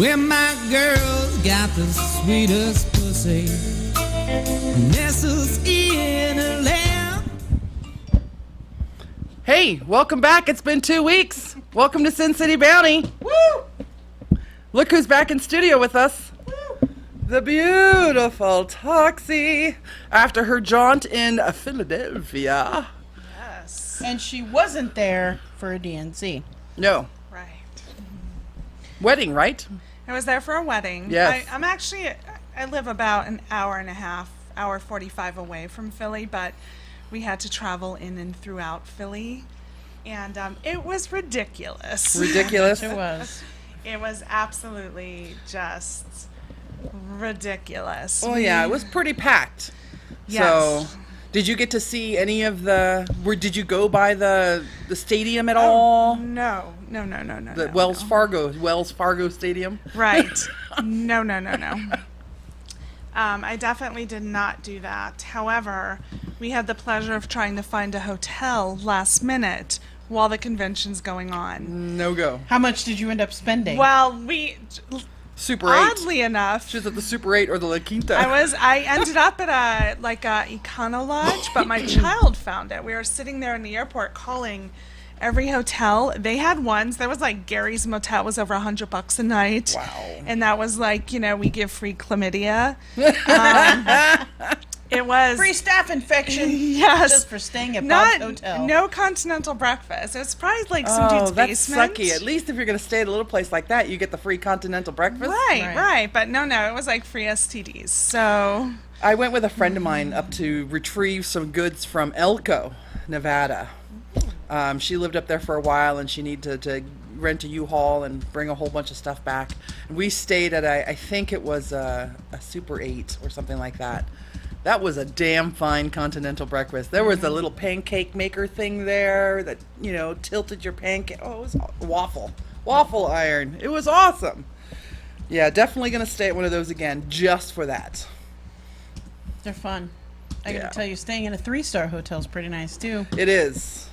Well, my girl's got the sweetest pussy, nestles in her lap. Hey, welcome back. It's been 2 weeks. Welcome to Sin City Bounty. Woo! Look who's back in studio with us. Woo! The beautiful Toxie, after her jaunt in Philadelphia. Yes. And she wasn't there for a DNC. No. Right. Wedding, right? I was there for a wedding. Yes. I live about an hour and a half, hour 45 away from Philly, but we had to travel in and throughout Philly, and it was ridiculous. Ridiculous. It was. It was absolutely just ridiculous. Oh, yeah, it was pretty packed. Yes. So, did you get to see any of did you go by the stadium at all? No. The Wells Fargo Stadium? Right. No. I definitely did not do that. However, we had the pleasure of trying to find a hotel last minute while the convention's going on. No go. How much did you end up spending? Well, Super 8. oddly enough, She was at the Super 8 or the La Quinta. I ended up at a Econo Lodge, but my child found it. We were sitting there in the airport calling every hotel. They had ones. There was like Gary's Motel was over $100 a night. Wow. And that was like, we give free chlamydia. It was free staph infection. Yes. Just for staying at Bob's Hotel. No continental breakfast. It was probably like some dude's that's basement. sucky. At least if you're going to stay at a little place like that, you get the free continental breakfast. Right. But no, it was like free STDs. So I went with a friend of mine up to retrieve some goods from Elko, Nevada. She lived up there for a while, and she needed to rent a U-Haul and bring a whole bunch of stuff back. And we stayed at I think it was a Super 8 or something like that. That was a damn fine continental breakfast. There was a little pancake maker thing there that, tilted your pancake. Oh, it was waffle iron. It was awesome. Yeah, definitely going to stay at one of those again just for that. They're fun. I gotta tell you, staying in a 3-star hotel is pretty nice too. It is.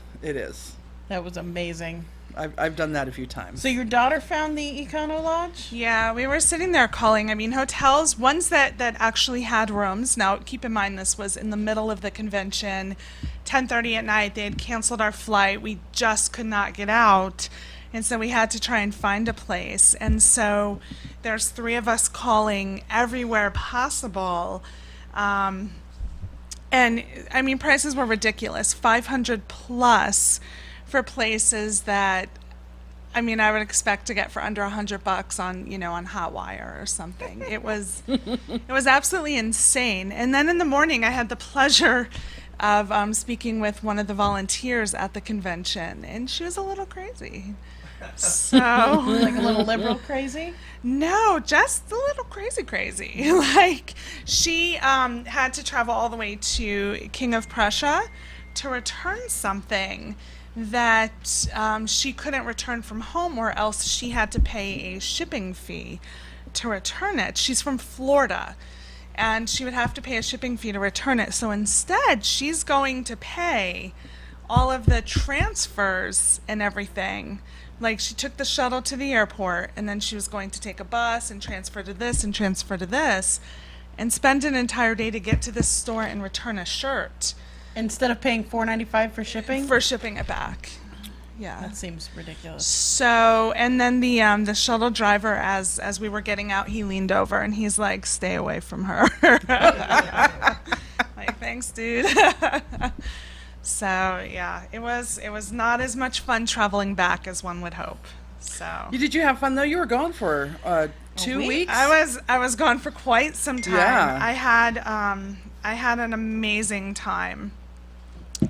That was amazing. I've done that a few times. So your daughter found the Econo Lodge? yeah, we were sitting there calling. I mean, hotels, ones that actually had rooms. Now, keep in mind, this was in the middle of the convention, 10:30 at night. They had canceled our flight. We just could not get out. And so we had to try and find a place. And so there's 3 of us calling everywhere possible. And, I mean, prices were ridiculous. $500 plus for places that, I mean, I would expect to get for under $100 on, on Hotwire or something. It was absolutely insane. And then in the morning, I had the pleasure of speaking with one of the volunteers at the convention, and she was a little crazy. So, Like a little liberal crazy? no, just a little crazy. Like, she had to travel all the way to King of Prussia to return something that she couldn't return from home, or else she had to pay a shipping fee to return it. She's from Florida, and she would have to pay a shipping fee to return it. So instead, she's going to pay all of the transfers and everything. Like, she took the shuttle to the airport, and then she was going to take a bus and transfer to this and transfer to this, and spend an entire day to get to this store and return a shirt. Instead of paying $4.95 for shipping? For shipping it back. Yeah. That seems ridiculous. So, and then the shuttle driver, as we were getting out, he leaned over and he's like, "Stay away from her." Like, thanks, dude. So, yeah, it was not as much fun traveling back as one would hope. So. Did you have fun though? You were gone for 2 weeks. I was gone for quite some time. Yeah. I had an amazing time.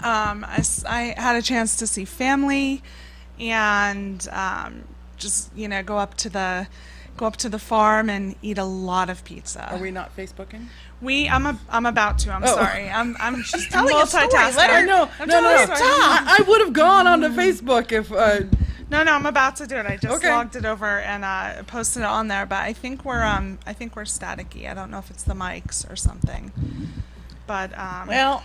I had a chance to see family, and just go up to the farm and eat a lot of pizza. Are we not Facebooking? I'm about to. I'm sorry. I'm just telling a story. multitasking. Let her- No. Sorry. I would have gone onto Facebook if. No, I'm about to do it. I just Okay. logged it over and posted it on there. But I think we're staticky. I don't know if it's the mics or something. But Well,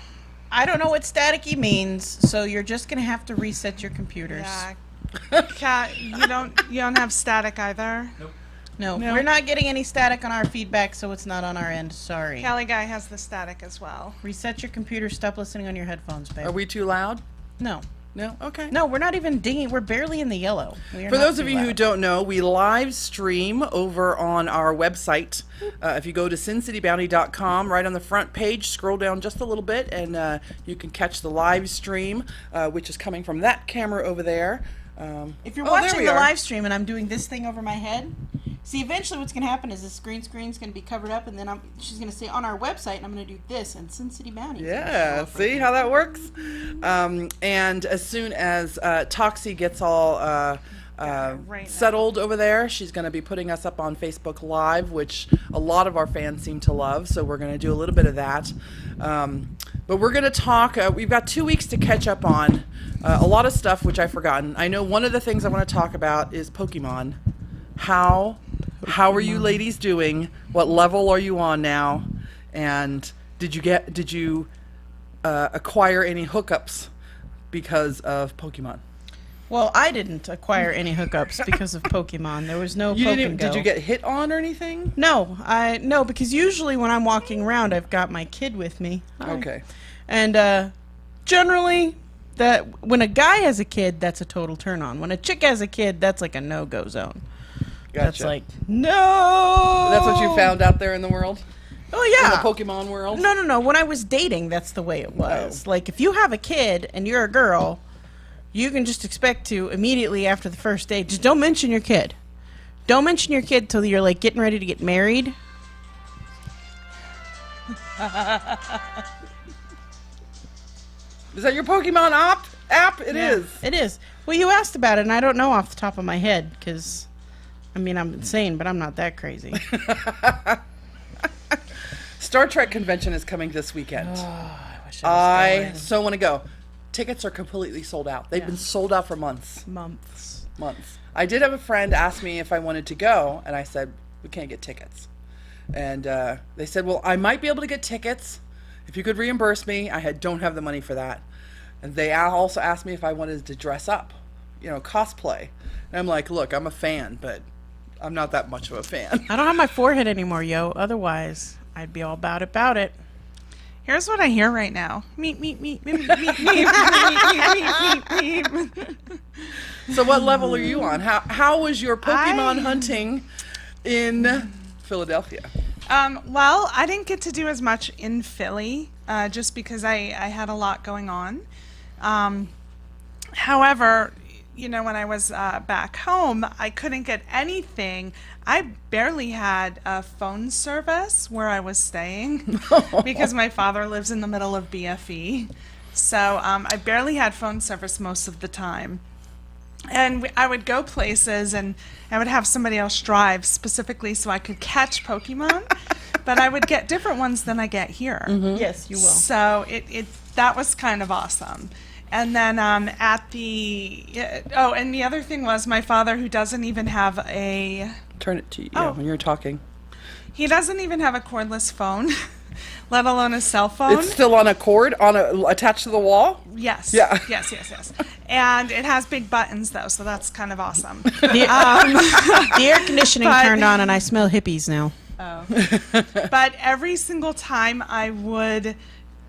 I don't know what staticky means, so you're just going to have to reset your computers. yeah. Kat, you don't have static either. Nope. No, No. we're not getting any static on our feedback, so it's not on our end. Sorry. Cali Guy has the static as well. Reset your computer. Stop listening on your headphones, babe. Are we too loud? No. No? Okay. No, we're not even dinging. We're barely in the yellow. We are For not those of too you who loud. don't know, we live stream over on our website. If you go to sincitybounty.com, right on the front page, scroll down just a little bit, and you can catch the live stream, which is coming from that camera over there. If you're Oh, there watching we the are. live stream and I'm doing this thing over my head, see, eventually what's going to happen is the screen's going to be covered up, and then she's going to say on our website, and I'm going to do this, and Sin City Bounty. is gonna show Yeah, up right see there. how that works? And as soon as Toxie gets all right settled over there, she's going to be putting us up on Facebook Live, which a lot of our fans seem to love, so we're going to do a little bit of that. But we're going to talk, we've got 2 weeks to catch up on a lot of stuff which I've forgotten. I know one of the things I want to talk about is Pokemon. How are you ladies doing? What level are you on now? And did you acquire any hookups because of Pokemon? Well, I didn't acquire any hookups because of Pokemon. There was no You poke didn't. and go. Did you get hit on or anything? No, because usually when I'm walking around, I've got my kid with me. Hi. Okay. And generally, that when a guy has a kid, that's a total turn on. When a chick has a kid, that's like a no-go zone. Gotcha. That's like no. That's what you found out there in the world? Oh In yeah. the Pokemon world? No. When I was dating, that's the way it was. Oh. Like if you have a kid and you're a girl, you can just expect to immediately after the first date, just don't mention your kid. Don't mention your kid till you're like getting ready to get married. Is that your Pokemon app? It is. It is. Well, you asked about it, and I don't know off the top of my head because, I mean, I'm insane, but I'm not that crazy. Star Trek convention is coming this weekend. I wish I was so want to go. Tickets are completely sold out. They've been sold out for months. going. Months. I did have a friend ask me if I wanted to go, and I said, we can't get tickets. And they said, well, I might be able to get tickets if you could reimburse me. I don't have the money for that. And they also asked me if I wanted to dress up, cosplay. And I'm like, look, I'm a fan, but I'm not that much of a fan. I don't have my forehead anymore, yo. Otherwise, I'd be all about it. Here's what I hear right now. Meep, meep, meep, meep, meep, meep, meep, meep, meep, meep. So what level are you on? How was your Pokemon hunting in Philadelphia? Well, I didn't get to do as much in Philly, just because I had a lot going on. However, when I was back home, I couldn't get anything. I barely had a phone service where I was staying because my father lives in the middle of BFE. So I barely had phone service most of the time. And I would go places and I would have somebody else drive specifically so I could catch Pokemon, but I would get different ones than I get here. Yes, you will. So that was kind of awesome. And then and the other thing was my father, who doesn't even have Turn it to you Oh. when you're talking. he doesn't even have a cordless phone, let alone a cell phone. It's still on a cord attached to the wall? Yes. Yeah. Yes. And it has big buttons though, so that's kind of awesome. The air conditioning But- turned on, and I smell hippies now. But every single time I would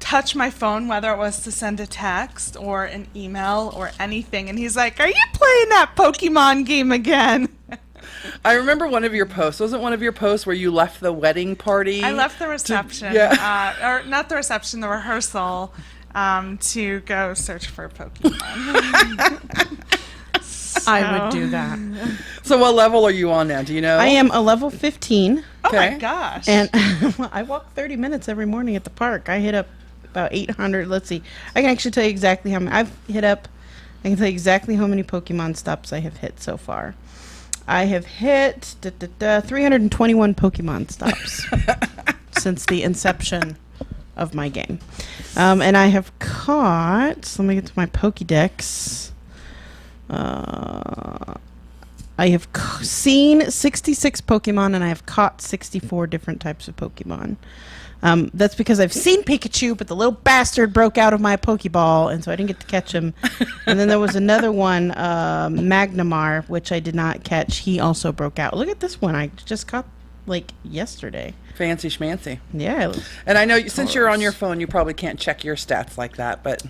touch my phone, whether it was to send a text or an email or anything, and he's like, "Are you playing that Pokemon game again?" I remember one of your posts. Wasn't one of your posts where you left the wedding party? I left the reception, or not the reception, the rehearsal, to go search for Pokemon. I would do that. So what level are you on now? Do you know? I am a level 15, Oh my Okay. gosh! and I walk 30 minutes every morning at the park. I hit up about 800. Let's see. I can actually tell you exactly how many I've hit up. I can tell you exactly how many Pokemon stops I have hit so far. I have hit 321 Pokemon stops since the inception of my game. And I have caught, let me get to my Pokédex. I have seen 66 Pokemon, and I have caught 64 different types of Pokemon. That's because I've seen Pikachu, but the little bastard broke out of my Pokeball, and so I didn't get to catch him. And then there was another one, Magnamar, which I did not catch. He also broke out. Look at this one. I just caught, like, yesterday. Fancy schmancy. Yeah. And I know since you're on your phone, you probably can't check your stats like that, but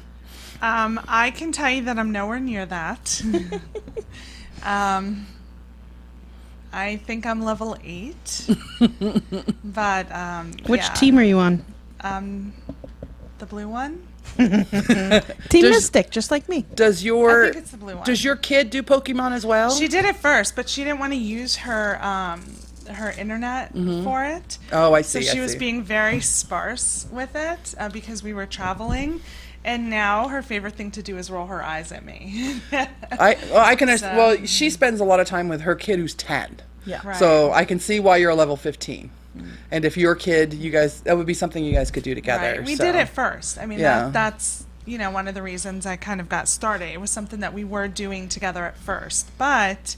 I can tell you that I'm nowhere near that. I think I'm level 8. But Which yeah. team are you on? The blue one? Team Mystic, just like me. does I your think it's the blue one. does your kid do Pokemon as well? She did it first, but she didn't want to use her her internet for it. Oh, I So see. she I was see. being very sparse with it because we were traveling. And now her favorite thing to do is roll her eyes at me. I can. So- Well, she spends a lot of time with her kid who's 10. Yeah. Right. So I can see why you're a level 15. And if your kid, you guys, that would be something you guys could do together. Right. We so. did it first. I mean, Yeah. that's one of the reasons I kind of got started. It was something that we were doing together at first, but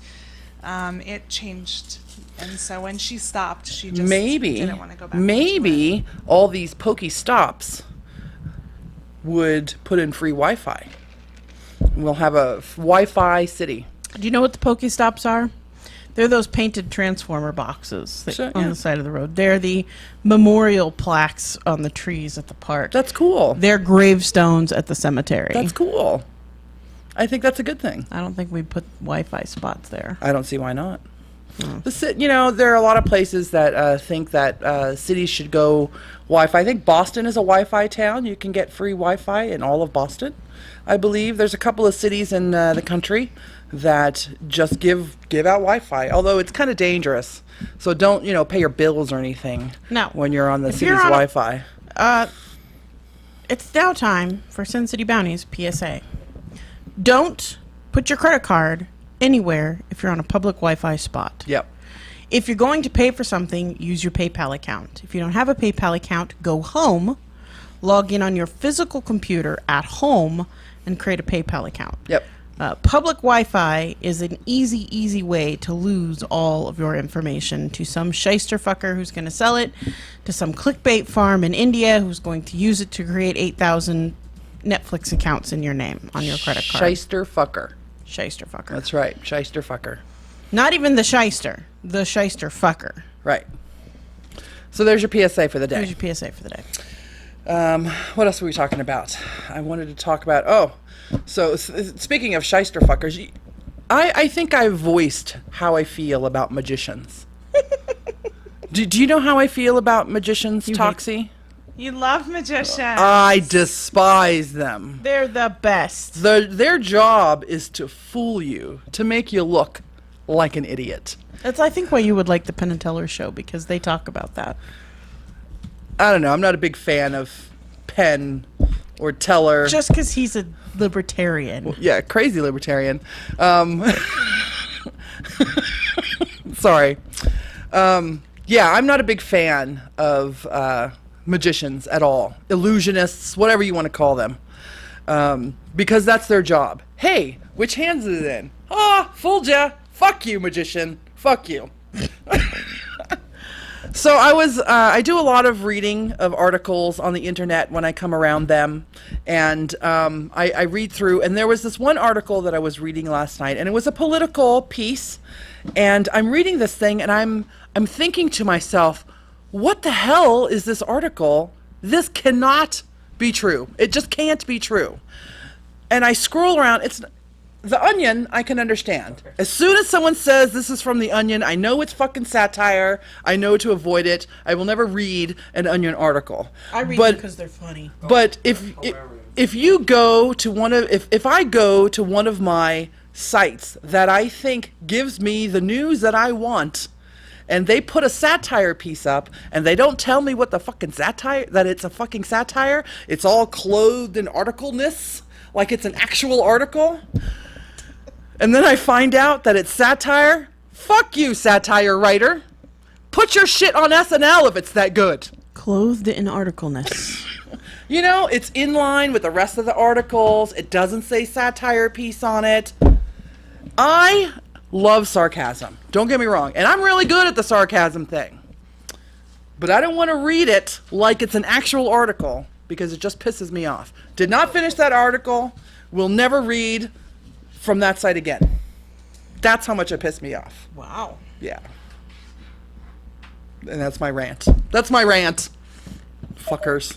it changed. And so when she stopped, she just didn't want to go back. Maybe all these Pokestops would put in free Wi-Fi. We'll have a Wi-Fi city. Do you know what the Pokestops are? They're those painted transformer boxes Sure, on yeah. the side of the road. They're the memorial plaques on the trees at the park. That's cool. They're gravestones at the cemetery. That's cool. I think that's a good thing. I don't think we put Wi-Fi spots there. I don't see why not. There are a lot of places that think that cities should go Wi-Fi. I think Boston is a Wi-Fi town. You can get free Wi-Fi in all of Boston, I believe. There's a couple of cities in the country that just give out Wi-Fi, although it's kind of dangerous. So don't, pay your bills or anything No. when you're on the If city's you're on a- Wi-Fi. It's now time for Sin City Bounties PSA. Don't put your credit card anywhere if you're on a public Wi-Fi spot. Yep. If you're going to pay for something, use your PayPal account. If you don't have a PayPal account, go home, log in on your physical computer at home, and create a PayPal account. Yep. Public Wi-Fi is an easy way to lose all of your information to some shyster fucker who's going to sell it, to some clickbait farm in India who's going to use it to create 8,000 Netflix accounts in your name on your credit card. Shyster fucker. Shyster fucker. That's right. Shyster fucker. Not even the shyster fucker. Right. So there's your PSA for the day. Here's your PSA for the day. What else were we talking about? I wanted to talk about, speaking of shyster fuckers, I think I voiced how I feel about magicians. do you know how I feel about magicians, Toxie? You love magicians. I despise them. They're the best. Their job is to fool you, to make you look like an idiot. That's, I think, why you would like the Penn and Teller show, because they talk about that. I don't know. I'm not a big fan of Penn or Teller. Just because he's a libertarian. Yeah, crazy libertarian. Sorry. Yeah, I'm not a big fan of magicians at all. Illusionists, whatever you want to call them. Because that's their job. Hey, which hands is it in? Ah, fooled ya. Fuck you, magician. Fuck you. So I do a lot of reading of articles on the internet when I come around them, and I read through, and there was this one article that I was reading last night, and it was a political piece, and I'm reading this thing, and I'm thinking to myself, what the hell is this article? This cannot be true. It just can't be true. And I scroll around. It's The Onion, I can understand. As soon as someone says this is from The Onion, I know it's fucking satire. I know to avoid it. I will never read an Onion article. I read them because they're funny. But if you go to if I go to one of my sites that I think gives me the news that I want, and they put a satire piece up, and they don't tell me what the fucking satire, that it's a fucking satire, it's all clothed in articleness, like it's an actual article, and then I find out that it's satire, fuck you, satire writer. Put your shit on SNL if it's that good. Clothed in articleness. It's in line with the rest of the articles. It doesn't say satire piece on it. I love sarcasm. Don't get me wrong. And I'm really good at the sarcasm thing. But I don't want to read it like it's an actual article because it just pisses me off. Did not finish that article. Will never read from that site again. That's how much it pissed me off. Wow. Yeah. And that's my rant. That's my rant. Fuckers.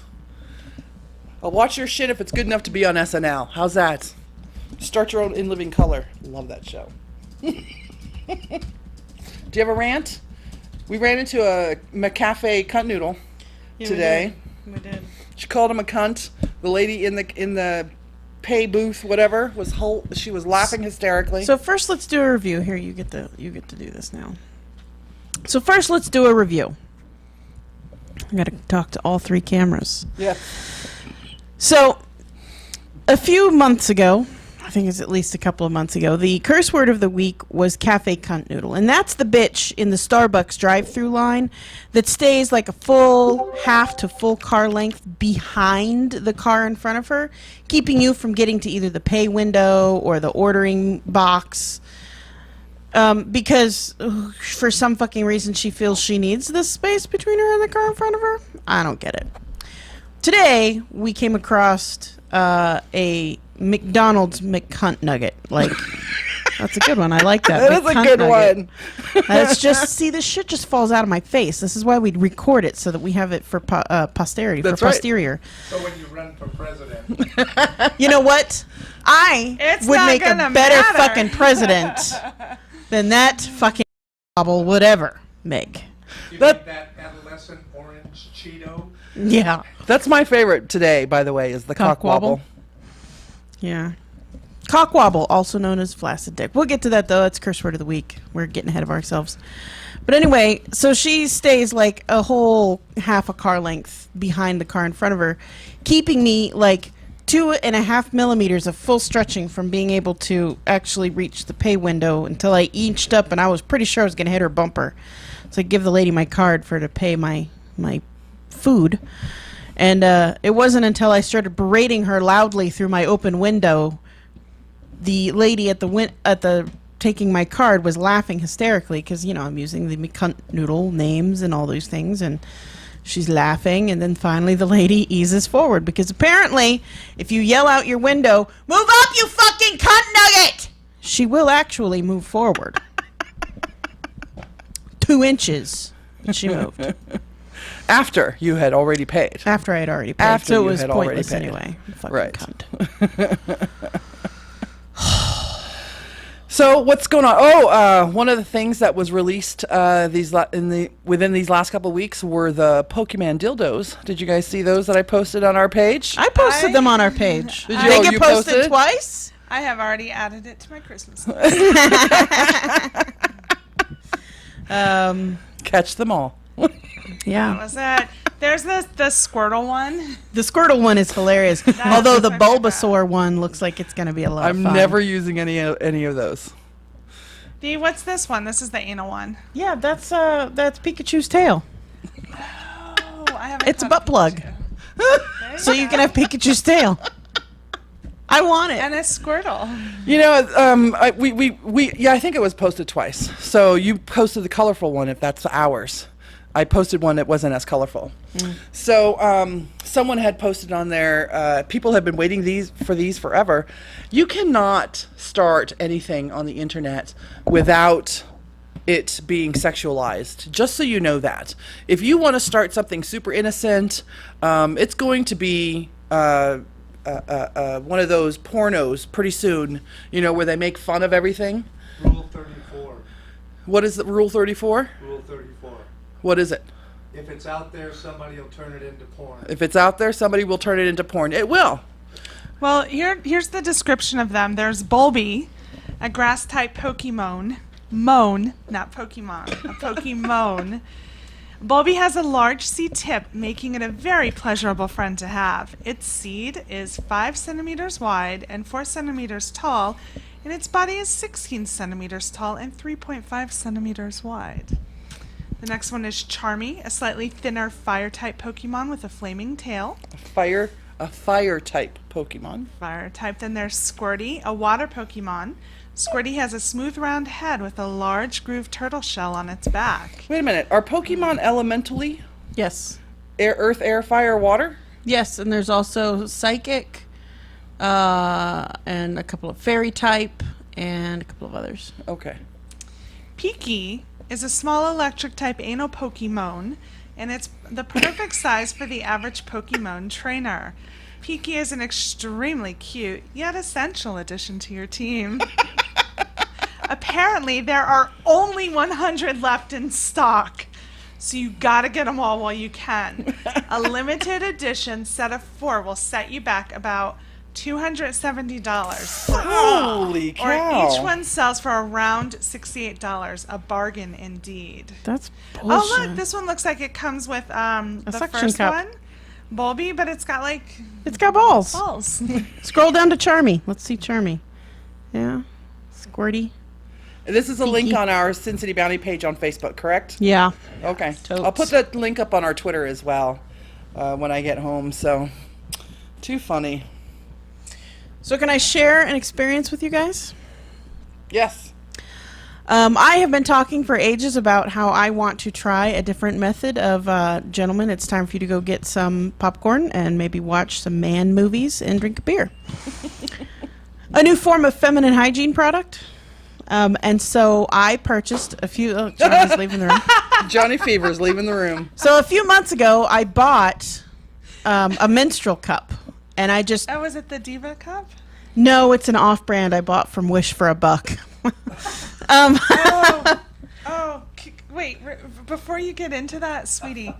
I'll watch your shit if it's good enough to be on SNL. How's that? Start your own In Living Color. Love that show. Do you have a rant? We ran into a McCafe cunt noodle today. We did. She called him a cunt. The lady in the pay booth, whatever, she was laughing hysterically. So first, let's do a review. Here, you get to do this now. So first, let's do a review. I got to talk to all three cameras. Yeah. So, a few months ago, I think it's at least a couple of months ago, the curse word of the week was cafe cunt noodle. And that's the bitch in the Starbucks drive-through line that stays like a full half to full car length behind the car in front of her, keeping you from getting to either the pay window or the ordering box. Because for some fucking reason she feels she needs this space between her and the car in front of her. I don't get it. Today, we came across a McDonald's McCunt nugget. Like, that's a good one. I like that. That is a good nugget. one. It's just, see, this shit just falls out of my face. This is why we'd record it, so that we have it for posterity, That's for right. posterior. So when you run for president, You know what? I It's would not make a gonna better matter. fucking president than that fucking bobble would ever make. you That- need that adolescent orange Cheeto. Yeah. That's my favorite today, by the way, is the cock wobble. Yeah. Cock wobble, also known as flaccid dick. We'll get to that, though. That's curse word of the week. We're getting ahead of ourselves. But anyway, so she stays like a whole half a car length behind the car in front of her, keeping me like 2.5 millimeters of full stretching from being able to actually reach the pay window until I inched up, and I was pretty sure I was going to hit her bumper. So I give the lady my card for her to pay my food. And it wasn't until I started berating her loudly through my open window, the lady at the taking my card was laughing hysterically because, you know, I'm using the McCunt noodle names and all those things, and she's laughing. And then finally the lady eases forward because apparently if you yell out your window, "Move up, you fucking cunt nugget!" she will actually move forward. 2 inches. And she moved. After you had already paid. After I had already paid. After so you it was had already pointless paid. anyway. Fucking Right. cunt. So what's going on? Oh, one of the things that was released within these last couple of weeks were the Pokemon dildos. Did you guys see those that I posted on our page? I posted them on our page. Did They you- get you posted posted? twice? I have already added it to my Christmas list. Catch them all. What Yeah. was that? There's the Squirtle one. The Squirtle one is hilarious. Although the my favorite. Bulbasaur one looks like it's going to be a lot I'm of fun. never using any of those. What's this one? This is the anal one. Yeah, that's Pikachu's tail. Oh, I haven't. It's a caught butt plug. Pikachu. So you can have Pikachu's tail. I want it. And a Squirtle. You know, I think it was posted twice. So you posted the colorful one, if that's ours. I posted one that wasn't as colorful. So someone had posted on there, people have been waiting for these forever. You cannot start anything on the internet without it being sexualized, just so you know that. If you want to start something super innocent, it's going to be one of those pornos pretty soon, you know, where they make fun of everything. Rule 34. What is the Rule 34? Rule 34. What is it? If it's out there, somebody will turn it into porn. If it's out there, somebody will turn it into porn. It will. Well, here's the description of them. There's Bulby, a grass-type Pokemon. Moan, not Pokemon, a Pokemon. Bulby has a large seed tip, making it a very pleasurable friend to have. Its seed is 5 centimeters wide and 4 centimeters tall, and its body is 16 centimeters tall and 3.5 centimeters wide. The next one is Charmy, a slightly thinner fire-type Pokemon with a flaming tail. A fire type Pokemon. Fire type. Then there's Squirty, a water Pokemon. Squirty has a smooth round head with a large grooved turtle shell on its back. Wait a minute. Are Pokemon elementally? Yes. Earth, air, fire, water? Yes, and there's also psychic, and a couple of fairy type, and a couple of others. Okay. Piki is a small electric type anal Pokemon, and it's the perfect size for the average Pokemon trainer. Piki is an extremely cute yet essential addition to your team. Apparently, there are only 100 left in stock, so you gotta get them all while you can. A limited edition set of 4 will set you back about $270. Holy Or cow. each one sells for around $68. A bargain indeed. That's bullshit. Oh look, this one looks like it comes with the suction first cup. one, Bulby, but it's got like It's got balls. balls. Scroll down to Charmy. Let's see Charmy. Yeah. Squirty. This is a link Pinky. on our Sin City Bounty page on Facebook, correct? Yeah. Okay. Totes. I'll put that link up on our Twitter as well when I get home. So, too funny. So can I share an experience with you guys? Yes. I have been talking for ages about how I want to try a different method of, gentlemen, it's time for you to go get some popcorn and maybe watch some man movies and drink a beer. A new form of feminine hygiene product. And so I purchased a few. Oh, Johnny's leaving the room. Johnny Fever's leaving the room. So a few months ago, I bought a menstrual cup, and I just Oh, is it the Diva Cup? no, it's an off-brand I bought from Wish for a buck. Wait, before you get into that, sweetie,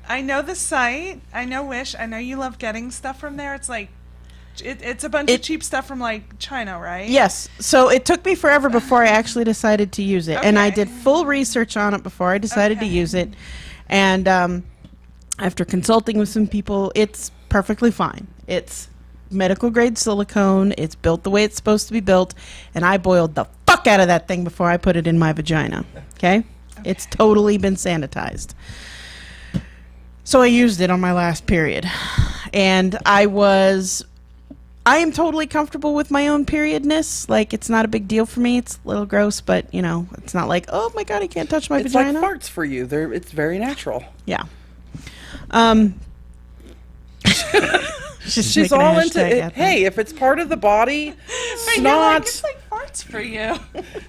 I know the site, I know Wish, I know you love getting stuff from there. It's like, it's a bunch of cheap stuff from like China, right? Yes. So it took me forever before I actually decided to use it, and I Okay. did full research on it before I decided to Okay. use it. And after consulting with some people, it's perfectly fine. It's medical grade silicone. It's built the way it's supposed to be built, and I boiled the fuck out of that thing before I put it in my vagina. Okay? It's totally been sanitized. So I used it on my last period, and I am totally comfortable with my own periodness. Like, it's not a big deal for me. It's a little gross, but, you know, it's not like, oh my God, I can't touch my It's vagina. like farts for you. It's very natural. Yeah. She's She's making a all hashtag into it. out there. Hey, if it's part of the body, But you're like, snot. it's like farts for you.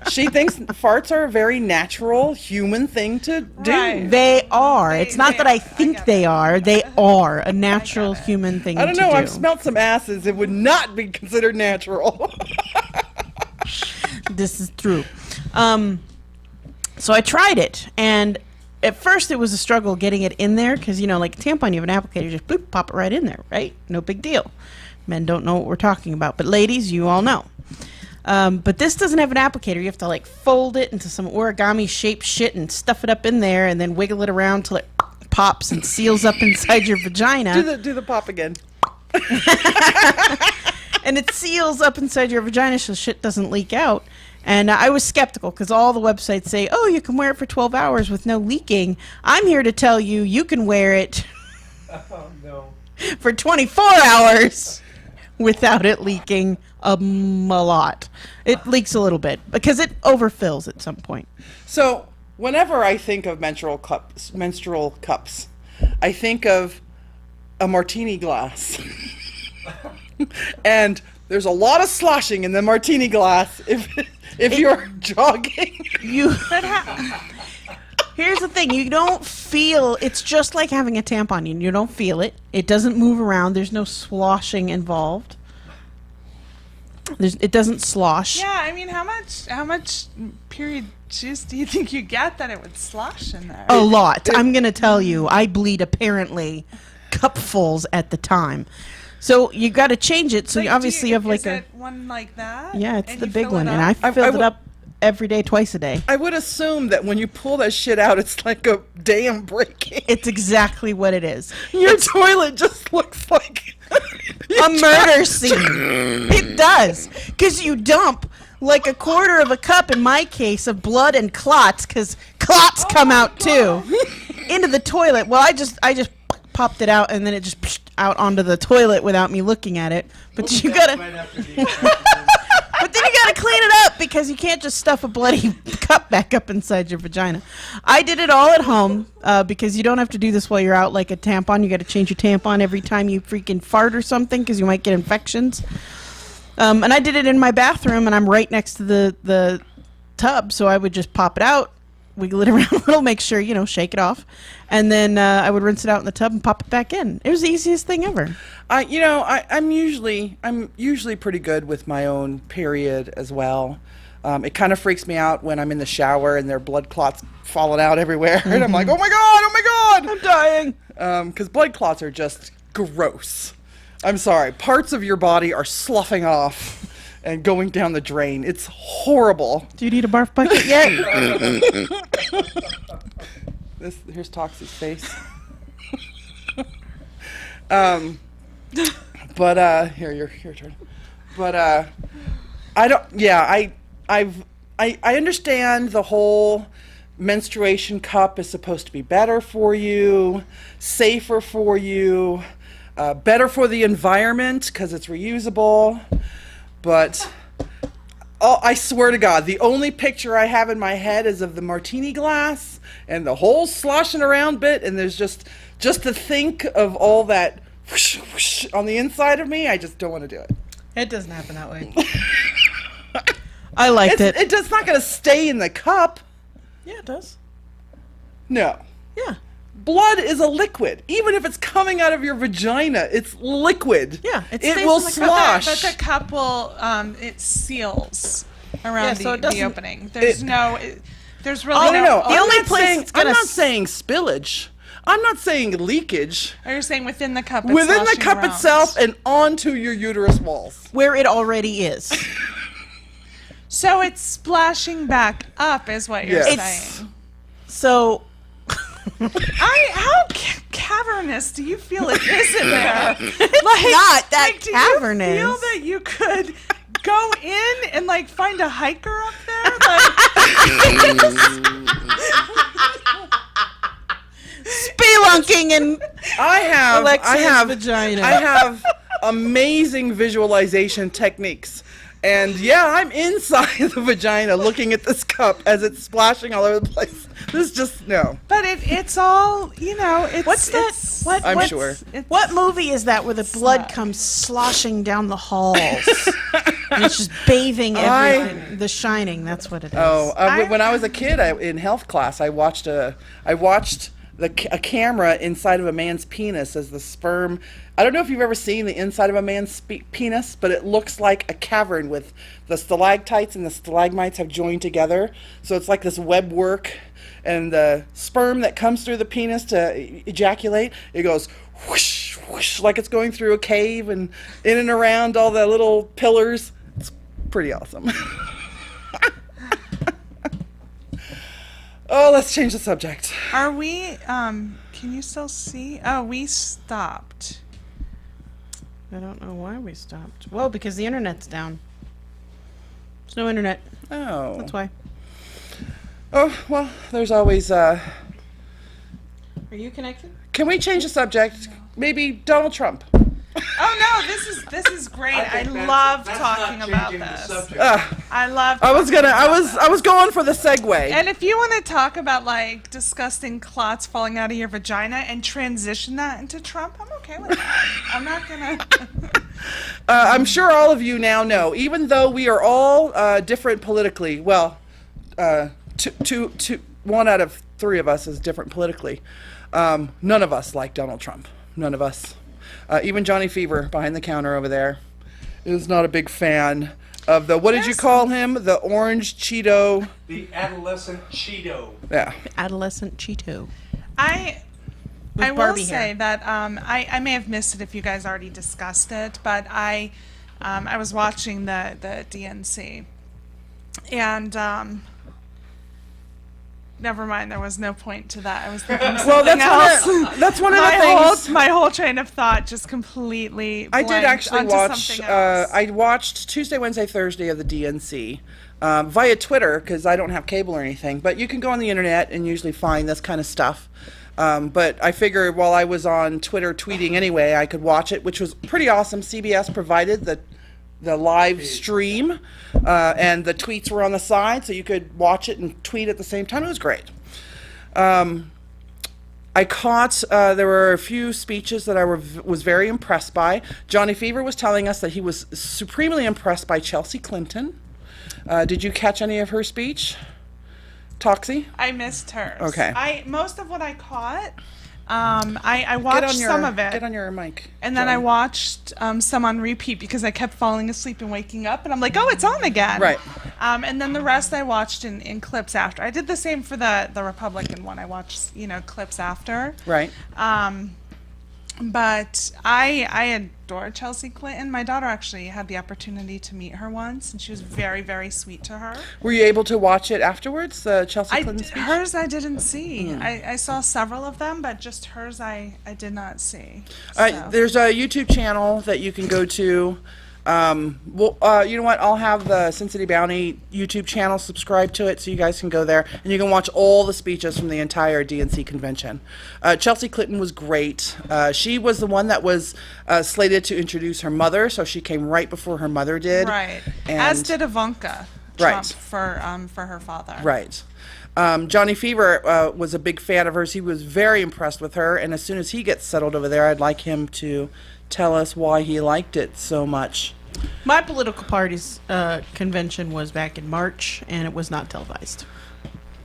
She thinks farts are a very natural human thing to do. Right. They are. They- It's not they that are. I I think get they it. are. They are a natural it. human thing I don't to know. do. I've smelt some asses. It would not be considered natural. This is true. So I tried it, and at first it was a struggle getting it in there because, you know, like a tampon, you have an applicator, you just bloop, pop it right in there, right? No big deal. Men don't know what we're talking about, but ladies, you all know. But this doesn't have an applicator. You have to like fold it into some origami shaped shit and stuff it up in there and then wiggle it around till it pops and seals up inside your vagina. do the pop again. And it seals up inside your vagina so shit doesn't leak out. And I was skeptical because all the websites say, oh, you can wear it for 12 hours with no leaking. I'm here to tell you, you can wear it Oh, no. for 24 hours without it leaking a lot. It leaks a little bit because it overfills at some point. So, whenever I think of menstrual cups, I think of a martini glass. And there's a lot of sloshing in the martini glass if you're jogging. Here's the thing, you don't feel, it's just like having a tampon in. You don't feel it. It doesn't move around. There's no sloshing involved. It doesn't slosh. Yeah, I mean, how much period juice do you think you get that it would slosh in there? A lot. I'm going to tell you, I bleed apparently cupfuls at the time. So you got to change it. So Like, you obviously have like is a, it one like that? yeah, it's And the you big fill one. it And up? I filled it would- up every day, twice a day. I would assume that when you pull that shit out, it's like a dam breaking. It's exactly what it is. Your toilet just looks like A murder scene. It does. Because you dump like a quarter of a cup, in my case, of blood and clots, because clots come out too, into the toilet. Well, I just popped it out, and then it just out onto the toilet without me looking at it. But you gotta, Right after the but then you got to clean it up because you can't just stuff a bloody cup back up inside your vagina. I did it all at home because you don't have to do this while you're out like a tampon. You got to change your tampon every time you freaking fart or something because you might get infections. And I did it in my bathroom, and I'm right next to the tub, so I would just pop it out, wiggle it around a little, make sure, shake it off, and then I would rinse it out in the tub and pop it back in. It was the easiest thing ever. I'm usually pretty good with my own period as well. It kind of freaks me out when I'm in the shower and there are blood clots falling out everywhere, and I'm like, oh my god, I'm dying. because blood clots are just gross. I'm sorry, parts of your body are sloughing off and going down the drain. It's horrible. Do you need a barf bucket yet? Here's Toxie's face. But here, your turn. But I don't. Yeah, I understand the whole menstruation cup is supposed to be better for you, safer for you, better for the environment because it's reusable. But I swear to God, the only picture I have in my head is of the martini glass and the whole sloshing around bit, and there's just to think of all that whoosh, whoosh on the inside of me, I just don't want to do it. It doesn't happen that way. I liked it. It's not going to stay in the cup. Yeah, it does. No. Yeah. Blood is a liquid. Even if it's coming out of your vagina, it's liquid. Yeah, it stays will in the cup. slosh. But the cup will, it seals around Yeah, so it the doesn't- opening. There's there's really Oh, no. The only place it's gonna I'm not saying spillage. I'm not saying leakage. Are you saying within the cup? It's Within the sloshing cup around. itself and onto your uterus walls. Where it already is. So it's splashing back up, is what you're Yes. saying. So How cavernous do you feel it is in there? not that do cavernous. you feel that you could go in and find a hiker up there? spelunking and I have vagina. I have amazing visualization techniques. And yeah, I'm inside the vagina looking at this cup as it's splashing all over the place. This is just no. But it's all, it's... What's that? it's- What? I'm what's- sure. it's- What movie is that where the blood Smut. comes sloshing down the halls? And it's just bathing everything. The Shining, that's what it is. Oh, when I was a kid, in health class, I watched a camera inside of a man's penis as the sperm. I don't know if you've ever seen the inside of a man's penis, but it looks like a cavern with the stalactites and the stalagmites have joined together. So it's like this web work, and the sperm that comes through the penis to ejaculate, it goes whoosh, whoosh, like it's going through a cave and in and around all the little pillars. It's pretty awesome. Oh, let's change the subject. Are we, can you still see? Oh, we stopped. I don't know why we stopped. Well, because the internet's down. There's no internet. Oh. That's why. Oh, well, there's always, Are you connected? Can we change the subject? Maybe Donald Trump. Oh no, this is great. I love talking about this. I love. I was going for the segue. And if you want to talk about disgusting clots falling out of your vagina and transition that into Trump, I'm okay with that. I'm not gonna. I'm sure all of you now know, even though we are all different politically, well, one out of three of us is different politically. None of us like Donald Trump. None of us. Even Johnny Fever behind the counter over there is not a big fan of the, what did you call him? The orange Cheeto. The adolescent Cheeto. Yeah. Adolescent Cheeto. I will Barbie say hair. that I may have missed it if you guys already discussed it, but I was watching the DNC, and never mind. There was no point to that. I was thinking Well, something else. that's one of the things. My whole train of thought just completely. I did blanked actually onto watch. something else. I watched Tuesday, Wednesday, Thursday of the DNC via Twitter because I don't have cable or anything. But you can go on the internet and usually find this kind of stuff. But I figured while I was on Twitter tweeting anyway, I could watch it, which was pretty awesome. CBS provided the live stream, and the tweets were on the side, so you could watch it and tweet at the same time. It was great. I caught, there were a few speeches that I was very impressed by. Johnny Fever was telling us that he was supremely impressed by Chelsea Clinton. Did you catch any of her speech, Toxie? I missed hers. Okay. Most of what I caught, I watched some of it. Get on your mic. And then I watched some on repeat because I kept falling asleep and waking up, and I'm like, oh, it's on again. Right. And then the rest I watched in clips after. I did the same for the Republican one. I watched, clips after. Right. But I adore Chelsea Clinton. My daughter actually had the opportunity to meet her once, and she was very, very sweet to her. Were you able to watch it afterwards, the Chelsea Clinton speech? Hers I didn't see. I saw several of them, but just hers I did not see. So. There's a YouTube channel that you can go to. You know what? I'll have the Sin City Bounty YouTube channel. Subscribe to it so you guys can go there and you can watch all the speeches from the entire DNC convention. Chelsea Clinton was great. She was the one that was slated to introduce her mother, so she came right before her mother did. Right. And As did Ivanka Trump for her father. Right. Johnny Fever was a big fan of hers. He was very impressed with her, and as soon as he gets settled over there, I'd like him to tell us why he liked it so much. My political party's convention was back in March, and it was not televised.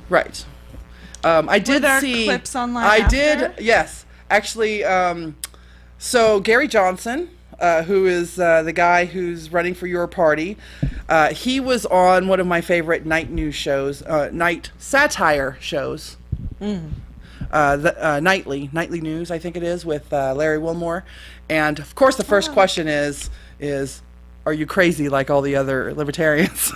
Right. I did there see clips online I after? did. Yes, actually. So Gary Johnson, who is the guy who's running for your party, he was on one of my favorite night news shows, night satire shows. Nightly news, I think it is, with Larry Wilmore, and of course the first question is are you crazy like all the other libertarians?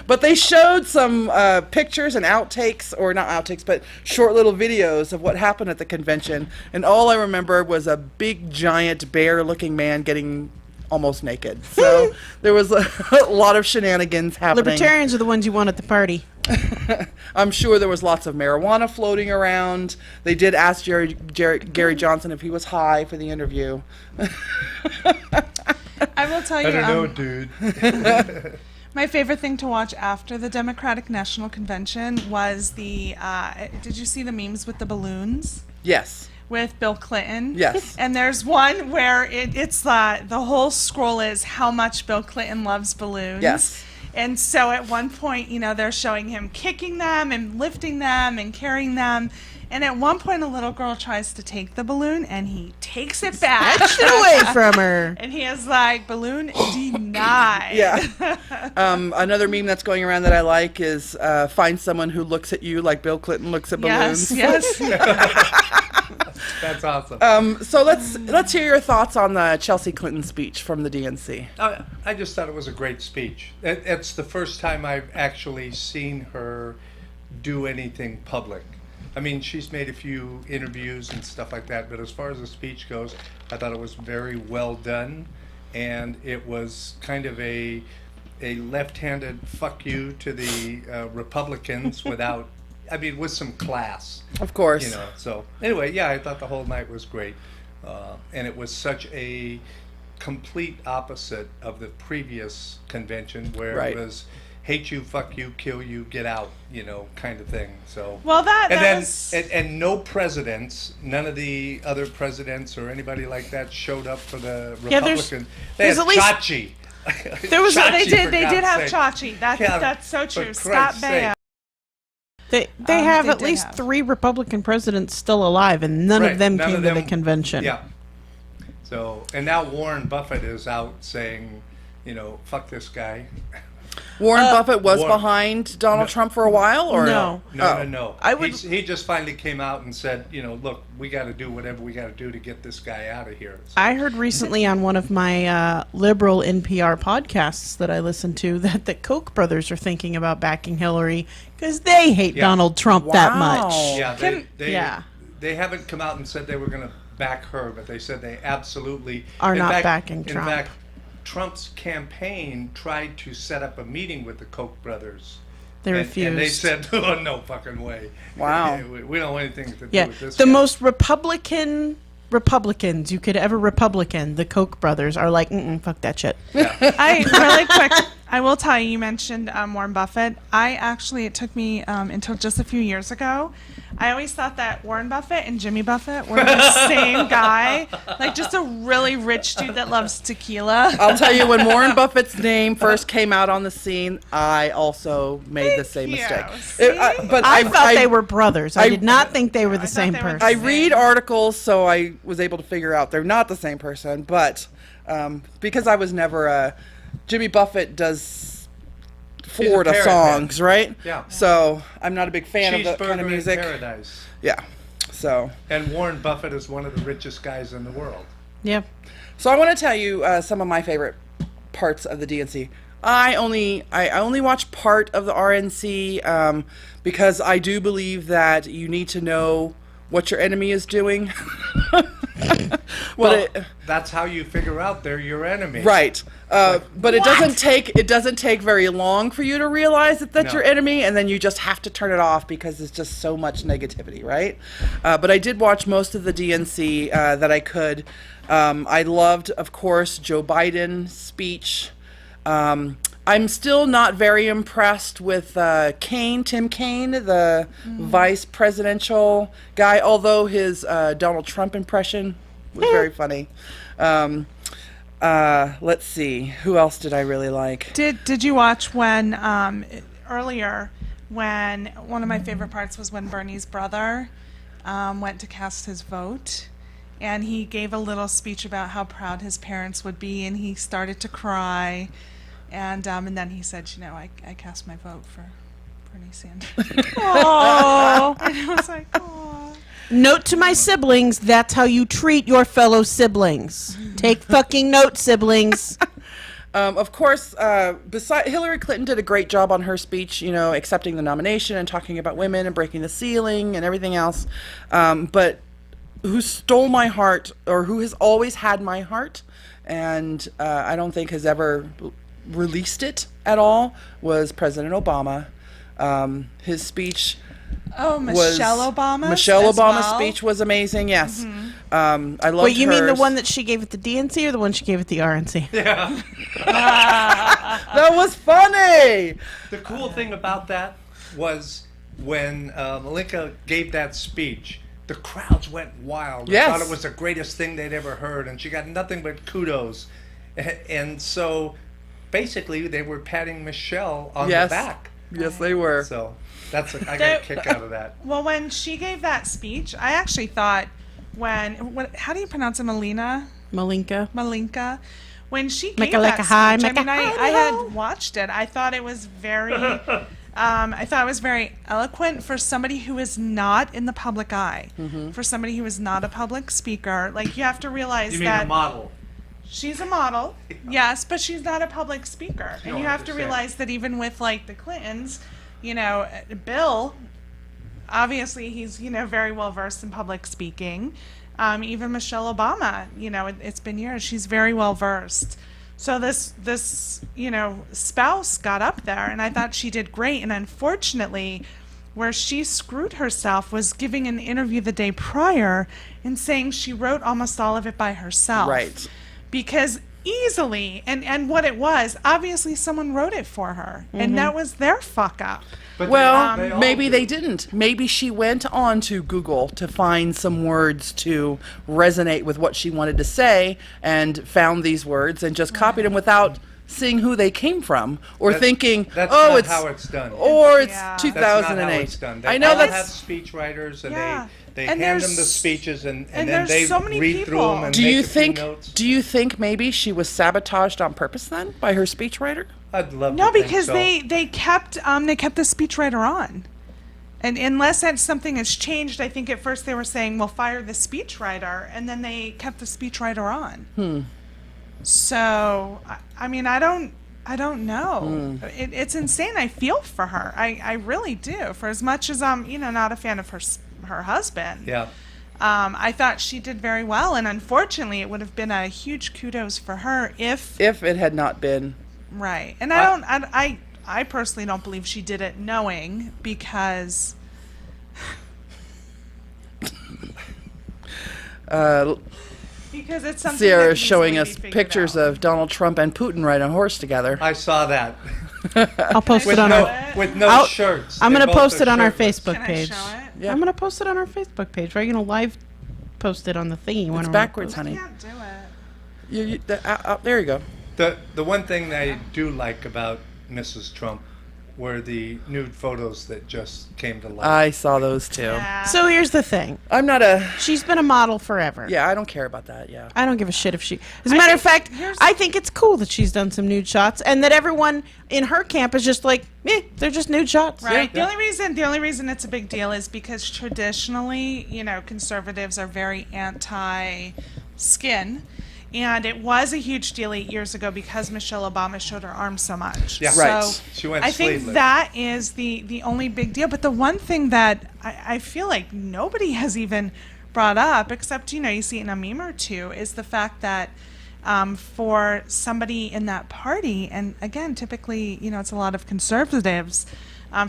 But they showed some pictures and outtakes, or not outtakes, but short little videos of what happened at the convention. And all I remember was a big, giant, bear-looking man getting almost naked. So there was a lot of shenanigans happening. Libertarians are the ones you want at the party. I'm sure there was lots of marijuana floating around. They did ask Gary Johnson if he was high for the interview. I will tell you. I don't know, dude. My favorite thing to watch after the Democratic National Convention was the. Did you see the memes with the balloons? Yes. With Bill Clinton. Yes. And there's one where it's the whole scroll is how much Bill Clinton loves balloons. Yes. And so at one point, they're showing him kicking them and lifting them and carrying them. And at one point, a little girl tries to take the balloon, and he takes it back. Get away from her. And he is like, balloon denied. Yeah. Another meme that's going around that I like is find someone who looks at you like Bill Clinton looks at balloons. Yes. That's awesome. So let's hear your thoughts on the Chelsea Clinton speech from the DNC. I just thought it was a great speech. It's the first time I've actually seen her do anything public. I mean, she's made a few interviews and stuff like that, but as far as the speech goes, I thought it was very well done, and it was kind of a left-handed fuck you to the Republicans without, with some class. Of course. So anyway, yeah, I thought the whole night was great, and it was such a complete opposite of the previous convention where Right. it was hate you, fuck you, kill you, get out, kind of thing. So Well, and no presidents, none of the other presidents or anybody like that showed up for the Yeah, there's- Republican. there's They at least- had Chachi. There was they Chachi, did. for They did God's have sake. Chachi. That's so for true. Christ's Scott sake. Baio. They have they at did least have. 3 Republican presidents still alive, and none Right, of them none came of to the them- convention. Yeah. So, and now Warren Buffett is out saying, fuck this guy. Warren Buffett was Warren- behind Donald Trump for a while, or No. No. I would- He just finally came out and said, look, we got to do whatever we got to do to get this guy out of here. So, I heard recently on one of my liberal NPR podcasts that I listen to that the Koch brothers are thinking about backing Hillary because they hate Yeah. Donald Trump that Wow. much. yeah, yeah. they haven't come out and said they were going to back her, but they said they absolutely Are in not fact- backing Trump. In fact, Trump's campaign tried to set up a meeting with the Koch brothers. They And refused. they said, no fucking way. Wow. We don't want anything to do Yeah, with this the guy. most Republican Republicans you could ever Republican, the Koch brothers, are like, fuck that shit. I really quick. I will tell you. You mentioned Warren Buffett. It took me until just a few years ago. I always thought that Warren Buffett and Jimmy Buffett were the same guy, like just a really rich dude that loves tequila. I'll tell you, when Warren Buffett's name first came out on the scene, I also made the same you. mistake. See? But I thought they were brothers. I did not think they were the thought same they were the person. I read articles, so I was able to figure out they're not the same person. But because I was never Jimmy Buffett does Florida parrot songs, right? Yeah. So I'm not a big fan of that Cheeseburger kind of music. in paradise. Yeah. So And Warren Buffett is one of the richest guys in the world. Yeah. So I want to tell you some of my favorite parts of the DNC. I only watch part of the RNC because I do believe that you need to know what your enemy is doing. Well, that's how you figure out they're your enemy. Right. But it doesn't take very long for you to realize that that's No. your enemy, and then you just have to turn it off because it's just so much negativity, right? But I did watch most of the DNC that I could. I loved, of course, Joe Biden's speech. I'm still not very impressed with Tim Kaine, the vice presidential guy, although his Donald Trump impression was very funny. Let's see. Who else did I really like? Did you watch when earlier when one of my favorite parts was when Bernie's brother went to cast his vote, and he gave a little speech about how proud his parents would be, and he started to cry, and then he said, I cast my vote for Bernie Sanders. Oh. And I was like, oh. Note to my siblings, that's how you treat your fellow siblings. Take fucking note, siblings. Of course, Hillary Clinton did a great job on her speech, accepting the nomination and talking about women and breaking the ceiling and everything else. But who stole my heart, or who has always had my heart, and I don't think has ever released it at all, was President Obama. His speech... Oh, Michelle Obama. Obama's speech was amazing. Yes, I loved. Wait, you mean the hers. one that she gave at the DNC or the one she gave at the RNC? Yeah. That was funny. The cool thing about that was when Malinka gave that speech, the crowds went wild. Yes. They thought it was the greatest thing they'd ever heard, and she got nothing but kudos. And so basically they were patting Michelle on the back. Yes, they were. So I got a kick out of that. Well, when she gave that speech, I actually thought how do you pronounce it, Malinka? When she gave that speech, I had watched it. I thought it was very, eloquent for somebody who is not in the public eye, for somebody who is not a public speaker. Like, you have to realize You mean that a model? she's a model, yes, but she's not a public speaker. And No, you have to 100%. realize that even with, like, the Clintons, Bill, obviously he's, very well versed in public speaking. Even Michelle Obama, it's been years, she's very well versed. So this spouse got up there, and I thought she did great. And unfortunately, where she screwed herself was giving an interview the day prior and saying she wrote almost all of it by herself. Right. Because easily, and what it was, obviously someone wrote it for her, and that was their fuck up. But Well, they all maybe do. they didn't. Maybe she went on to Google to find some words to resonate with what she wanted to say and found these words and just copied them without seeing who they came from or thinking, That's oh, not it's how it's done. or it's Yeah. That's 2008. not how it's done. They I know all that's have speech writers, and Yeah. they And hand them the there's- speeches, and and then there's they so many read through people. them and Do make you a few think? notes. Do you think maybe she was sabotaged on purpose then by her speechwriter? I'd love No, to think because so. they kept the speechwriter on. And unless something has changed, I think at first they were saying, well, fire the speechwriter, and then they kept the speechwriter on. So, I mean, I don't know. It's insane. I feel for her. I really do. For as much as I'm, not a fan of her husband. Yeah. I thought she did very well, and unfortunately, it would have been a huge kudos for her if If it had not been. right. And I personally don't believe she did it knowing, because Because it's something Sierra that is showing needs us to be figured pictures out. of Donald Trump and Putin riding a horse together. I saw that. I'll post With it on no, our. with no I'll- shirts. I'm They gonna both post are it on our shirtless. Facebook Can I page. show it? Yeah. I'm gonna post it on our Facebook page. We're gonna live post it on the thingy. when It's we're backwards, posting. honey. Can't do it. There you go. The one thing that I do like about Mrs. Trump were the nude photos that just came to light. I saw those too. Yeah. So here's the thing. I'm not a. She's been a model forever. Yeah, I don't care about that. Yeah. I don't give a shit if she. As a matter of fact, I think it's cool that she's done some nude shots, and that everyone in her camp is just like, they're just nude shots. Right. Yeah. The only reason it's a big deal is because traditionally, conservatives are very anti-skin, and it was a huge deal 8 years ago because Michelle Obama showed her arms so much. Yeah. Right. So She went I think sleeveless. that is the only big deal. But the one thing that I feel like nobody has even brought up, except you see it in a meme or two, is the fact that. For somebody in that party, and again, typically, it's a lot of conservatives,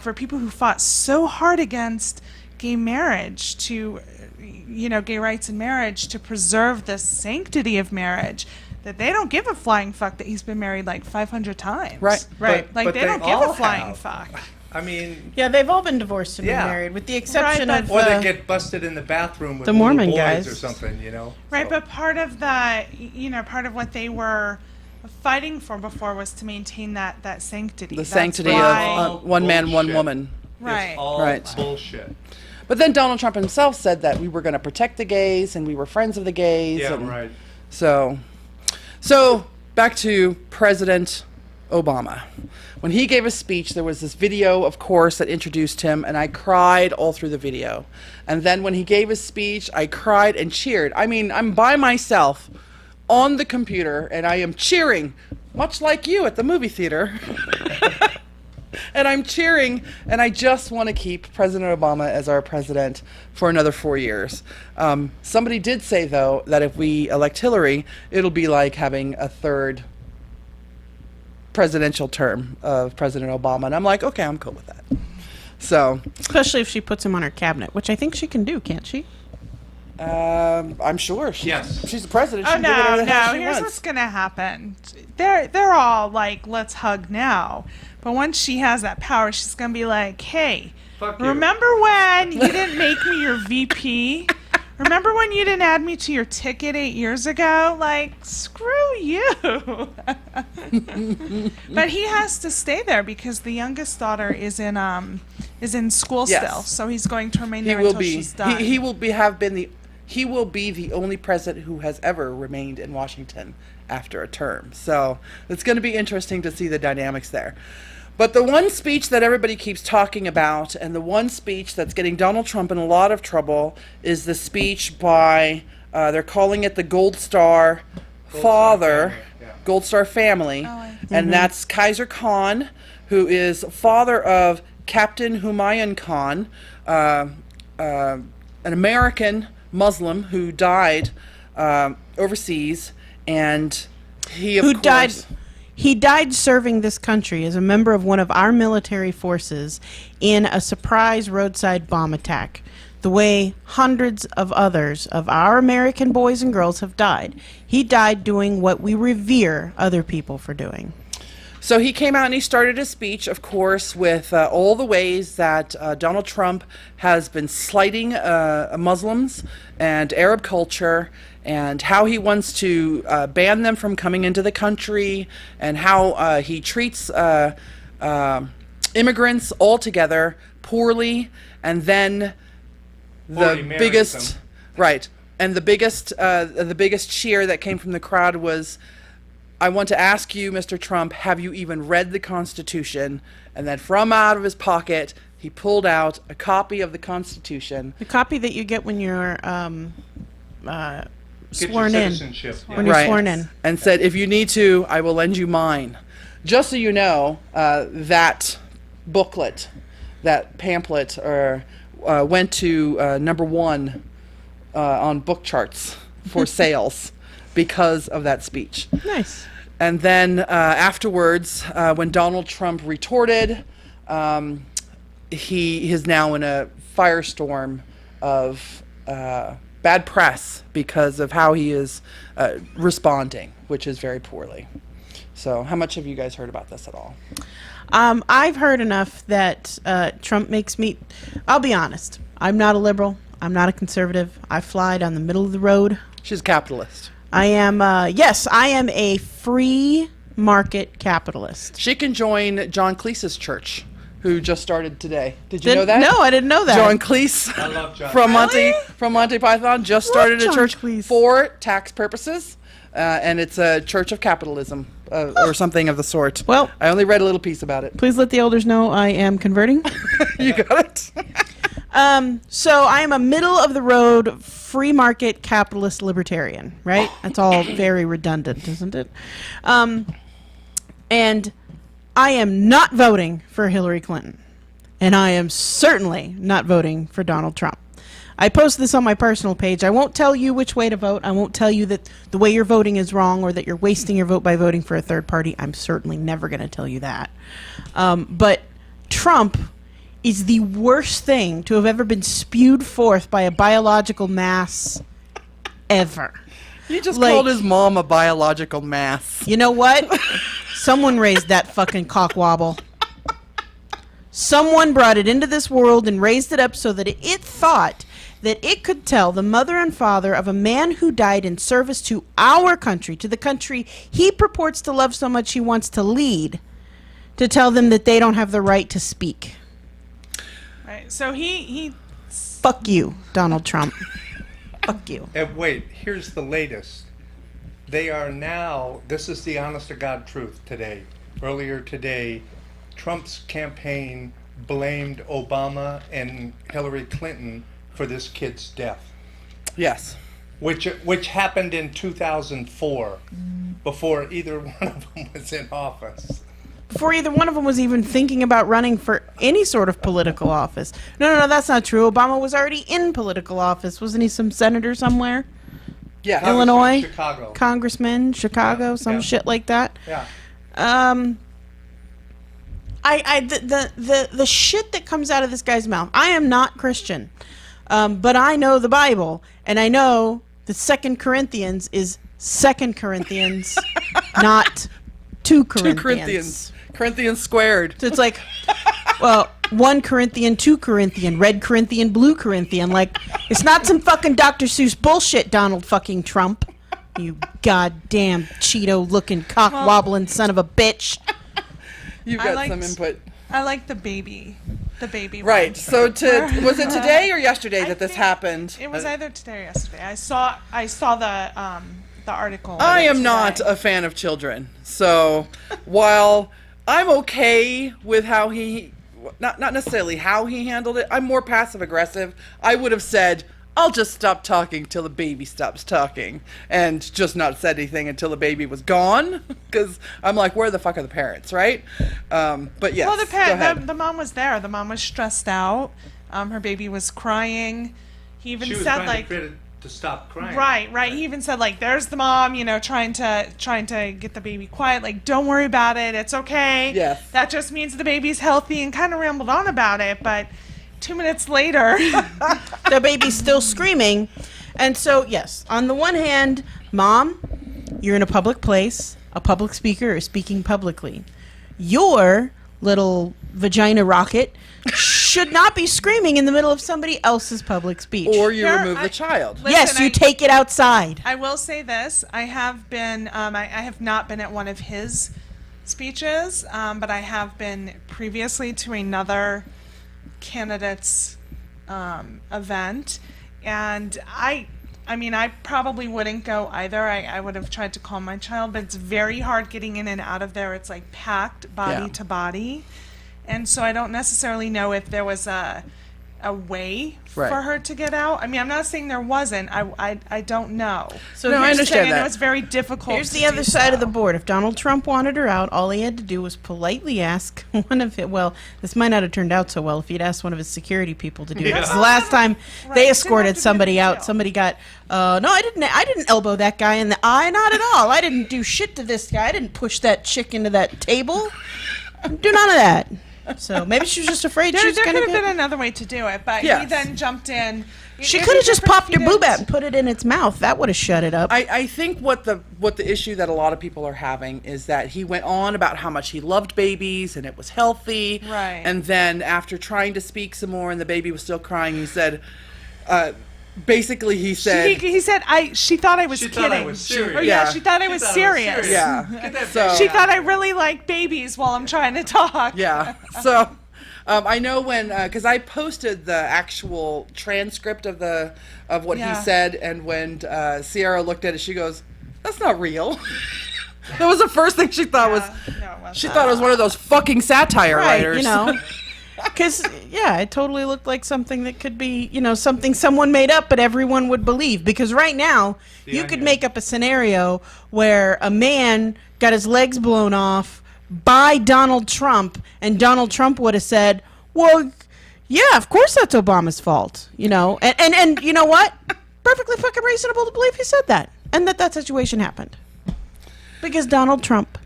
for people who fought so hard against gay marriage gay rights in marriage to preserve the sanctity of marriage, that they don't give a flying fuck that he's been married like 500 times. Right. Right. Like, But they don't give all a flying have. fuck. I mean, Yeah, they've all been divorced and Yeah. been married, with the exception Right, of. or they get busted in the bathroom with the little Mormon boys guys. or something, Right, So- but part of part of what they were fighting for before was to maintain that sanctity. The That's sanctity why- of one man, one Bullshit. woman. Right. It's all Right. bullshit. But then Donald Trump himself said that we were going to protect the gays and we were friends of the gays. Yeah, and right. So back to President Obama. When he gave a speech, there was this video, of course, that introduced him, and I cried all through the video. And then when he gave his speech, I cried and cheered. I mean, I'm by myself on the computer, and I am cheering, much like you at the movie theater. And I'm cheering, and I just want to keep President Obama as our president for another 4 years. Somebody did say, though, that if we elect Hillary, it'll be like having a third presidential term of President Obama. And I'm like, okay, I'm cool with that. So, Especially if she puts him on her cabinet, which I think she can do, can't she? I'm sure. Yes. She's the president. Oh She can do whatever the hell she Here's wants. what's gonna happen. They're all like, let's hug now. But once she has that power, she's gonna be like, hey, Fuck you. remember when you didn't make me your VP? Remember when you didn't add me to your ticket 8 years ago? Like, screw you. But he has to stay there because the youngest daughter is in school Yes. still, so he's going to remain He there will until be. she's done. He will be the only president who has ever remained in Washington after a term. So it's going to be interesting to see the dynamics there. But the one speech that everybody keeps talking about, and the one speech that's getting Donald Trump in a lot of trouble, is the speech by, they're calling it the Gold Star father, family, yeah. Gold Star family, and that's Kaiser Khan, who is father of Captain Humayun Khan, an American Muslim who died overseas, and he, of Who course, died? He died serving this country as a member of one of our military forces in a surprise roadside bomb attack, the way hundreds of others of our American boys and girls have died. He died doing what we revere other people for doing. So he came out and he started a speech, of course, with all the ways that Donald Trump has been slighting Muslims and Arab culture, and how he wants to ban them from coming into the country, and how he treats immigrants altogether poorly, and then Or the he marries biggest, them. right, and the biggest cheer that came from the crowd was, I want to ask you, Mr. Trump, have you even read the Constitution? And then from out of his pocket, he pulled out a copy of the Constitution. The copy that you get when you're Get sworn your in. citizenship. Yeah. When you're sworn in. And said, if you need to, I will lend you mine. Just so you know, that booklet, that pamphlet, went to #1 on book charts for sales because of that speech. Nice. And then afterwards, when Donald Trump retorted, he is now in a firestorm of bad press because of how he is responding, which is very poorly. So how much have you guys heard about this at all? I've heard enough that Trump makes me. I'll be honest. I'm not a liberal. I'm not a conservative. I fly down the middle of the road. She's a capitalist. I am. Yes, I am a free market capitalist. She can join John Cleese's church, who just started today. Did you know that? No, I didn't know that. John Cleese I love John. from Monty Python just started a John church Cleese. for tax purposes, and it's a church of capitalism or something of the sort. Well- I only read a little piece about it. Please let the elders know I am converting. You got it. So I am a middle of the road free market capitalist libertarian, right? That's all very redundant, isn't it? And I am not voting for Hillary Clinton. And I am certainly not voting for Donald Trump. I post this on my personal page. I won't tell you which way to vote. I won't tell you that the way you're voting is wrong or that you're wasting your vote by voting for a third party. I'm certainly never going to tell you that. But Trump is the worst thing to have ever been spewed forth by a biological mass ever. You just Like- called his mom a biological mass. You know what? Someone raised that fucking cockwobble. Someone brought it into this world and raised it up so that it thought that it could tell the mother and father of a man who died in service to our country, to the country he purports to love so much he wants to lead, to tell them that they don't have the right to speak. Right. So he Fuck you, Donald Trump. Fuck you. And wait, here's the latest. They are now, this is the honest to God truth today. Earlier today, Trump's campaign blamed Obama and Hillary Clinton for this kid's death, Yes. which happened in 2004, before either one of them was in office. Before either one of them was even thinking about running for any sort of political office. No, that's not true. Obama was already in political office. Wasn't he some senator somewhere? Yeah. Illinois? Chicago. Congressman, Chicago, Yeah, some yeah. shit like that. Yeah. The shit that comes out of this guy's mouth. I am not Christian, but I know the Bible, and I know that 2 Corinthians is 2 Corinthians, not 2 Corinthians. 2 Corinthians. Corinthians squared. So it's like, well, 1 Corinthian, 2 Corinthian, red Corinthian, blue Corinthian. Like, it's not some fucking Dr. Seuss bullshit, Donald fucking Trump. You goddamn Cheeto-looking, cock-wobbling son of a bitch. You've I got liked- some input. I like the baby one. Right. So was it today or yesterday I that this think happened? It was either today or yesterday. I saw the article. I am today. not a fan of children. So while I'm okay with how he, not necessarily how he handled it, I'm more passive aggressive. I would have said, I'll just stop talking till the baby stops talking, and just not said anything until the baby was gone, because I'm like, where the fuck are the parents, right? But yes, Well, go ahead. the mom was there. The mom was stressed out. Her baby was crying. He even She was said trying like, to get it to stop crying. right. He even said like, "There's the mom," trying to get the baby quiet. Like, don't worry about it. It's okay. Yes. That just means the baby's healthy, and kind of rambled on about it. But 2 minutes later, The baby's still screaming. And so, yes, on the one hand, Mom, you're in a public place. A public speaker is speaking publicly. Your little vagina rocket should not be screaming in the middle of somebody else's public speech. Or you Here, remove the child. Listen, yes, you take it outside. I will say this: I have been, I have not been at one of his speeches, but I have been previously to another candidate's event, and I mean, I probably wouldn't go either. I would have tried to calm my child, but it's very hard getting in and out of there. It's like packed body Yeah. to body, and so I don't necessarily know if there was a way Right. for her to get out. I mean, I'm not saying there wasn't. I don't know. So No, I here's- understand I that. know it's very difficult. Here's to the do other side of the so. board. If Donald Trump wanted her out, all he had to do was politely ask one of his, well, this might not have turned out so well if he'd asked one of his security people to do it. 'Cause the last time Right, they it didn't have escorted to be a somebody big out, deal. somebody got, no, I didn't elbow that guy in the eye, not at all. I didn't do shit to this guy. I didn't push that chick into that table. Do none of that. So maybe she was just afraid she There, was there going could to have get... been another way to do it, but Yes. he then jumped in. She It'd could be have just different popped if her he boob didn't- out and put it in its mouth. That would have shut it up. I think what the issue that a lot of people are having is that he went on about how much he loved babies and it was healthy. Right. And then after trying to speak some more and the baby was still crying, he said, basically he said, He said, she thought I was She kidding. thought I was serious. Or, yeah, Yeah. she thought I was serious. yeah. Get that So- baby She out thought of I here. really like babies while I'm trying to talk. Yeah. So I know when because I posted the actual transcript of what Yeah. he said, and when Sierra looked at it, she goes, "That's not real." That was the first thing she thought was. No, it wasn't. She thought it was one of those fucking satire Right, writers. you know. Because, yeah, it totally looked like something that could be, something someone made up, but everyone would believe. Because right now, you could Onion. make up a scenario where a man got his legs blown off by Donald Trump, and Donald Trump would have said, well, yeah, of course that's Obama's fault, And you know what? Perfectly fucking reasonable to believe he said that, and that situation happened. Because Donald Trump,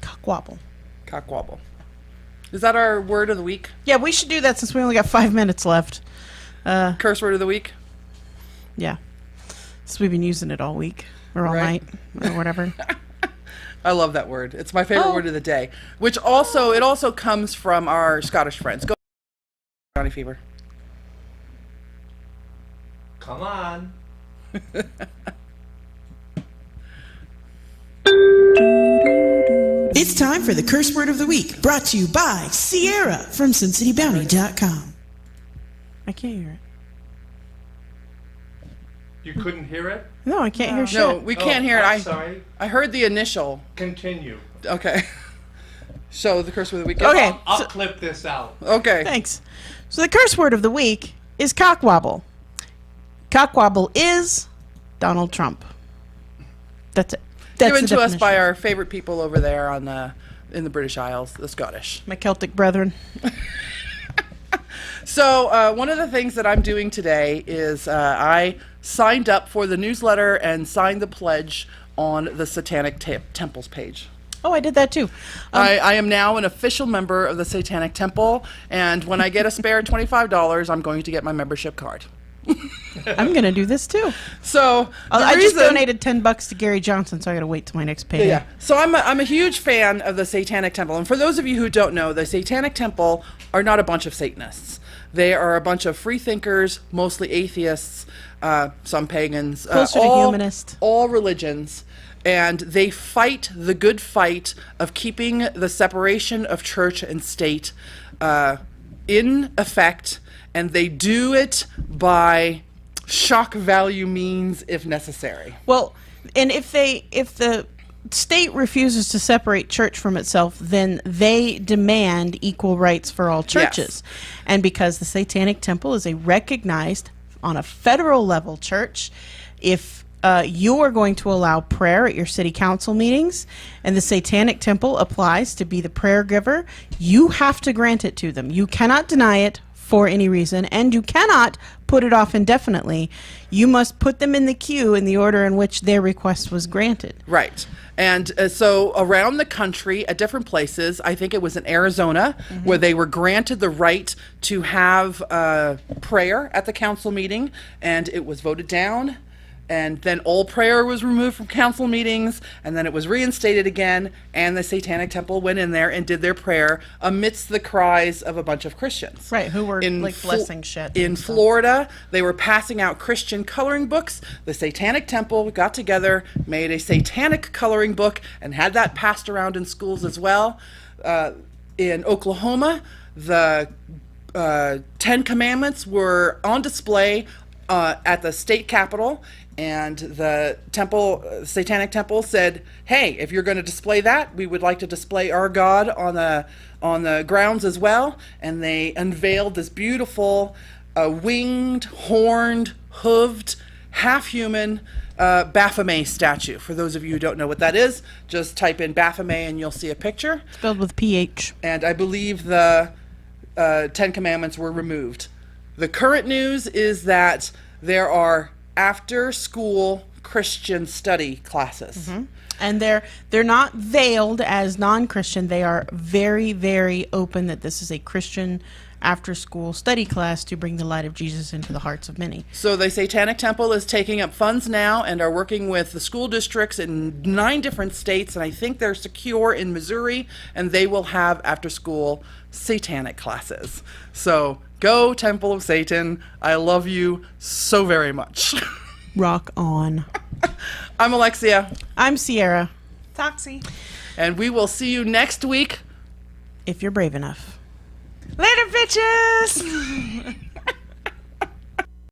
cockwobble. Cockwobble. Is that our word of the week? Yeah, we should do that since we only got 5 minutes left. Curse word of the week? Yeah. So we've been using it all week or all Right. night or whatever. I love that word. It's my favorite Oh. word of the day. Which also comes from our Scottish friends. Go, Johnny Fever. Come on. It's time for the curse word of the week, brought to you by Sierra from SimCityBounty.com. I can't hear it. You couldn't hear it? No, I can't hear shit. No, we can't hear it. I'm sorry. I heard the initial. Continue. Okay. So the curse word of the week. Okay. I'll clip this out. Okay. Thanks. So the curse word of the week is cockwobble. Cockwobble is Donald Trump. That's it. That's Given the to us by definition. our favorite people over there in the British Isles, the Scottish. My Celtic brethren. So one of the things that I'm doing today is I signed up for the newsletter and signed the pledge on the Satanic Temples page. Oh, I did that too. I am now an official member of the Satanic Temple, and when I get a spare $25, I'm going to get my membership card. I'm going to do this too. So I just donated $10 to Gary Johnson, so I got to wait till my next payday. Yeah. So I'm a huge fan of the Satanic Temple. And for those of you who don't know, the Satanic Temple are not a bunch of Satanists. They are a bunch of free thinkers, mostly atheists, some pagans, Closer to humanist. all religions. And they fight the good fight of keeping the separation of church and state in effect. And they do it by shock value means if necessary. Well, and if the state refuses to separate church from itself, then they demand equal rights for all churches. And because the Satanic Temple is a recognized on a federal level church, if you are going to allow prayer at your city council meetings and the Satanic Temple applies to be the prayer giver, you have to grant it to them. You cannot deny it for any reason, and you cannot put it off indefinitely. You must put them in the queue in the order in which their request was granted. Right. And so around the country at different places, I think it was in Arizona, where they were granted the right to have prayer at the council meeting, and it was voted down. And then all prayer was removed from council meetings, and then it was reinstated again, and the Satanic Temple went in there and did their prayer amidst the cries of a bunch of Christians. Right, who were, like, Flo- blessing shit In and stuff. Florida, they were passing out Christian coloring books. The Satanic Temple got together, made a satanic coloring book, and had that passed around in schools as well. In Oklahoma, the 10 Commandments were on display at the state capitol, and the Satanic Temple said, "Hey, if you're going to display that, we would like to display our God on the grounds as well." And they unveiled this beautiful winged, horned, hooved, half-human Baphomet statue. For those of you who don't know what that is, just type in Baphomet and you'll see a picture. Spelled with PH. And I believe the 10 Commandments were removed. The current news is that there are after-school Christian study classes. And they're not veiled as non-Christian. They are very, very open that this is a Christian after-school study class to bring the light of Jesus into the hearts of many. So the Satanic Temple is taking up funds now and are working with the school districts in 9 different states, and I think they're secure in Missouri, and they will have after-school satanic classes. So go, Temple of Satan. I love you so very much. Rock on. I'm Alexia, I'm Sierra, Toxie. and we will see you next week. if you're brave enough. Later, bitches!